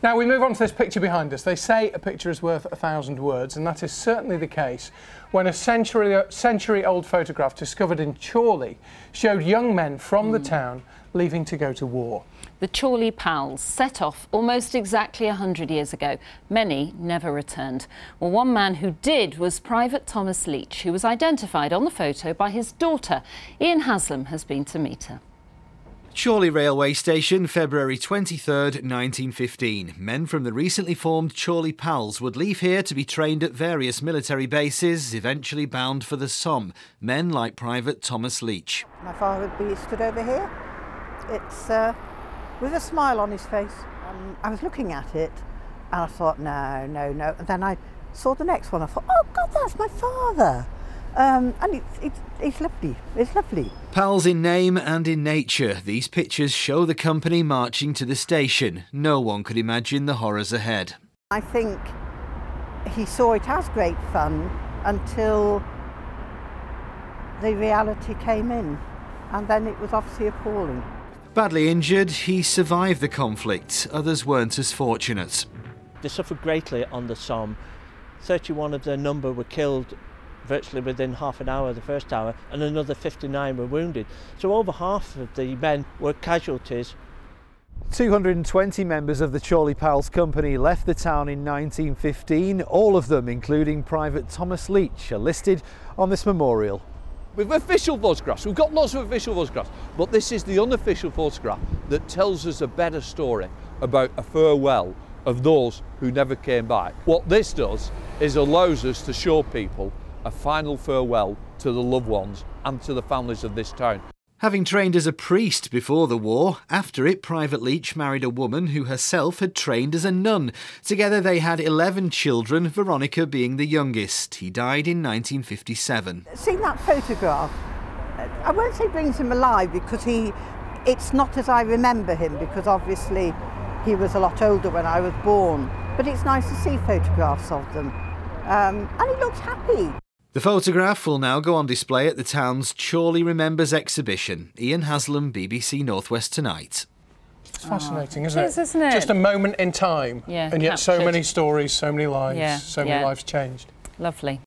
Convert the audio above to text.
Now we move on to this picture behind us. They say a picture is worth 1,000 words, and that is certainly the case when a century-old photograph discovered in Chorley showed young men from the town leaving to go to war. The Chorley Pals set off almost exactly 100 years ago. Many never returned. Well, one man who did was Pte Thomas Leach, who was identified on the photo by his daughter. Ian Haslam has been to meet her. Chorley Railway Station, February 23rd, 1915. Men from the recently formed Chorley Pals would leave here to be trained at various military bases, eventually bound for the Somme. Men like Pte Thomas Leach. My father would be stood over here. It's with a smile on his face. I was looking at it and I thought, no, no, no. And then I saw the next one. I thought, oh God, that's my father. And it's lovely. It's lovely. Pals in name and in nature, these pictures show the company marching to the station. No one could imagine the horrors ahead. I think he saw it as great fun until the reality came in, and then it was obviously appalling. Badly injured, he survived the conflict. Others weren't as fortunate. They suffered greatly on the Somme. 31 of their number were killed virtually within half an hour, the first hour, and another 59 were wounded. So over half of the men were casualties. 220 members of the Chorley Pals Company left the town in 1915. All of them, including Pte Thomas Leach, are listed on this memorial. With official photographs, we've got lots of official photographs, but this is the unofficial photograph that tells us a better story about a farewell of those who never came back. What this does is allows us to show people a final farewell to the loved ones and to the families of this town. Having trained as a priest before the war, after it Pte Leach married a woman who herself had trained as a nun. Together they had 11 children, Veronica being the youngest. He died in 1957. Seeing that photograph, I won't say brings him alive because it's not as I remember him, because obviously he was a lot older when I was born. But it's nice to see photographs of them. And he looks happy. The photograph will now go on display at the town's Chorley Remembers exhibition. Ian Haslam, BBC North West Tonight. It's fascinating, isn't it? It is, isn't it? Just a moment in time, yeah, and yet captured. so many stories, so many lives, Yeah, so many lives changed. Lovely.